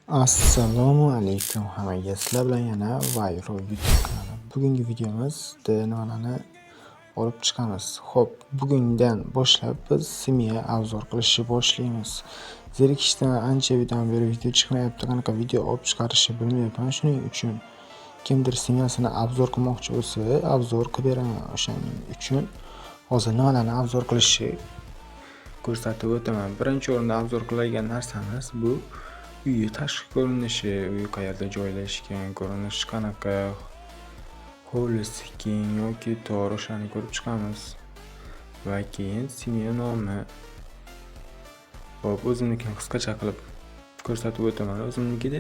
Assalomu alaykum hammaga. Sizlar bilan yana Vayro YouTube kanali. Bugungi videomizda nimalarni olib chiqamiz. Xo'p, bugundan boshlab biz simiya obzor qilishni boshlaymiz. Zerikishdan ancha videodan beri video chiqmayapti, qanaqa video olib chiqarishni bilmayapman. Shuning uchun kimdir simiyasini obzor qilmoqchi bo'lsa, obzor qilib beraman. O'shaning uchun hozir nimalarni obzor qilishni ko'rsatib o'taman. Birinchi o'rinda obzor qiladigan narsamiz bu uyi tashqi ko'rinishi, uyi qayerda joylashgan, ko'rinishi qanaqa, hovlisi keng yoki tor, o'shani ko'rib chiqamiz. Va keyin simiya nomi. Xo'p, o'zimnikini qisqacha qilib ko'rsatib o'taman. O'zimnikida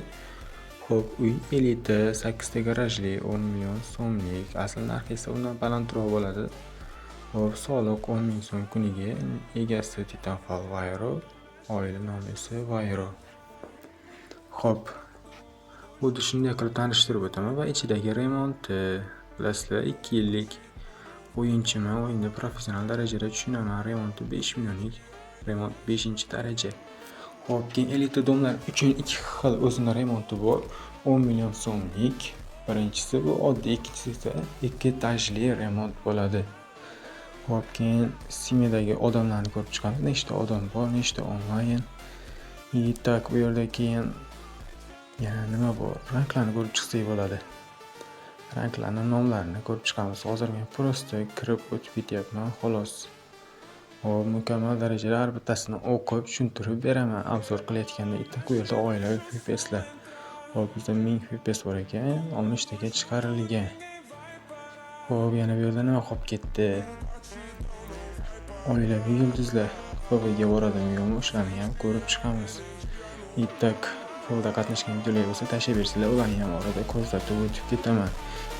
xo'p, uy elita 8 ta garajli 10 million so'mlik. Asl narxi esa undan balandroq bo'ladi. Xo'p, soliq 10 ming so'm kuniga. Egasi Titanfall Vayro, oila nomi esa Vayro. Xo'p, xuddi shunday qilib tanishtirib o'taman va ichidagi remonti, bilasizlar, 2 yillik o'yinchiman, o'yinda professional darajada tushunaman. Remonti 5 millionlik, remont 5-daraja. Xo'p, keyin elita domlar uchun 2 xil o'zini remonti bor. 10 million so'mlik. Birinchisi bu oddiy, ikkinchisi esa 2 etajli remont bo'ladi. Xo'p, keyin simiyadagi odamlarni ko'rib chiqamiz. Nechta odam bor, nechta onlayn. Tak, bu yerda keyin yana nima bor? Ranglarni ko'rib chiqsak bo'ladi. Ranglarning nomlarini ko'rib chiqamiz. Hozir men prosta kirib o'tib ketyapman, xolos. Xo'p, mukammal darajada har bittasini o'qib tushuntirib beraman obzor qilayotganda. Bu yerda oilaviy FPSlar. Xo'p, bizda 1000 FPS bor ekan, 60 taga chiqarilgan. Xo'p, yana bu yerda nima qolib ketdi? Oilaviy yulduzlar PVga boradimi yo'qmi, o'shani ham ko'rib chiqamiz. Tak, filmda qatnashgan videolar bo'lsa tashlab bersanglar, ularni ham orada ko'rsatib o'tib ketaman.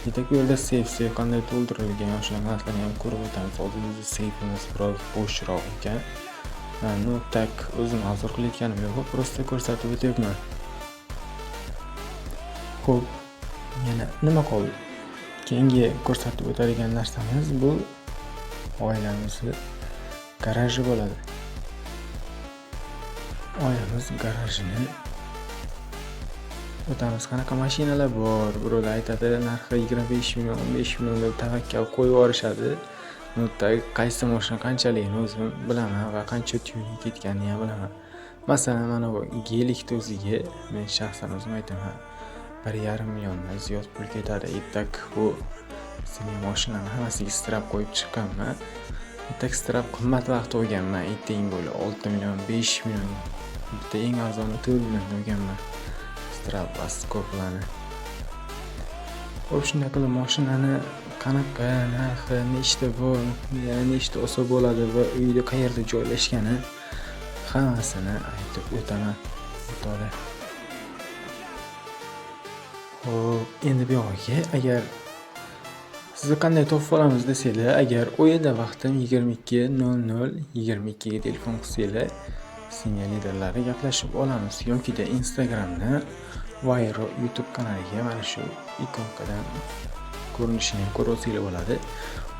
Bu yerda save qanday to'ldirilgan, o'sha narsalarni ham ko'rib o'tamiz. Hozir bizning saveimiz biroz bo'shroq ekan. Tak, o'zim obzor qilayotganim yo'q, prosta ko'rsatib o'tyapman. Xo'p, yana nima qoldi? Keyingi ko'rsatib o'tadigan narsamiz bu oilamizni garaji bo'ladi. Oilamiz garajini o'tamiz. Qanaqa mashinalar bor? Birovlar aytadi, narxi 25 million, 15 million deb tavakkal qo'yib yuborishadi. Qaysi mashina qanchaligini o'zim bilaman va qancha tuning ketganini ham bilaman. Masalan, mana bu Gelikni o'ziga men shaxsan o'zim aytaman, 1,5 milliondan ziyod pul ketadi. Tak, bu simiya mashinalarni hammasiga strap qo'yib chiqqanman. Tak, strap qimmat vaqt olganman. Teng bo'li 6 million, 5 million. Bitta eng arzoni 4 million olganman. Strap va skoplarni. Xo'p, shunday qilib mashinani qanaqa, narxi, nechta bor, nechta olsa bo'ladi va uyda qayerda joylashgani hammasini aytib o'taman. Xo'p, endi bu yoqqa agar sizni qanday topib olamiz desanglar, agar o'yinda vaqtim 22:00 ga telefon qilsanglar, simiya liderlari gaplashib olamiz. Yoki Instagramda Vayro YouTube kanaliga mana shu ikonkadan ko'rinishini ham ko'rib olsanglar bo'ladi.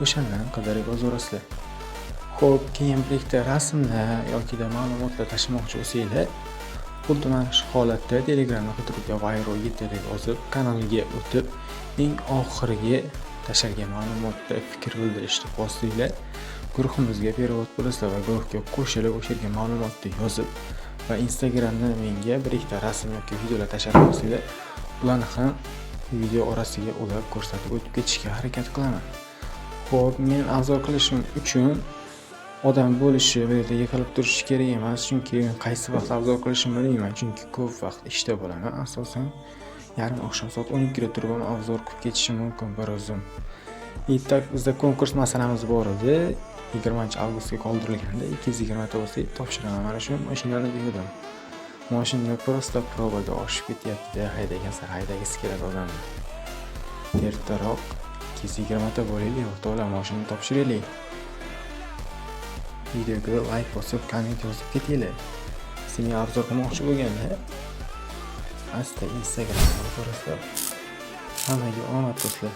O'shandan qidirib yozaverasizlar. Xo'p, keyin birikta rasmlar yoki ma'lumotlar tashlamoqchi bo'lsanglar, xuddi mana shu holatda Telegramda qidiruvga Vayro deb yozib, kanalga o'tib, eng oxirgi tashalgan ma'lumotda fikr bildirishni bossanglar, guruhimizga perevod bo'lasizlar va guruhga qo'shilib o'sha yerga ma'lumotni yozib va Instagramda menga bir ikkita rasm yoki videolar tashlab qo'ysanglar, ularni ham video orasiga ulab ko'rsatib o'tib ketishga harakat qilaman. Xo'p, men obzor qilishim uchun odam bo'lishi va yerda yiqilib turishi kerak emas, chunki qaysi vaqt obzor qilishimni bilmayman, chunki ko'p vaqt ishda bo'laman. Asosan yarim oqshom soat 12 ga turib ham obzor qilib ketishim mumkin bir o'zim. Tak, bizda konkurs masalamiz bor edi. 20-avgustga qoldirilganda 220 ta bo'lsa topshiraman. Mana shu mashinani dedim. Mashina prosta probaga oshib ketyapti. Haydagisi keladi odamni. Ertaroq 220 ta bo'laylik, o'rtoqlar, mashinani topshiraylik. Videoga like bosib, komment yozib ketinglar. Simiya obzor qilmoqchi bo'lganda asta Instagramga ko'rasizlar. Hammaga omad do'stlar.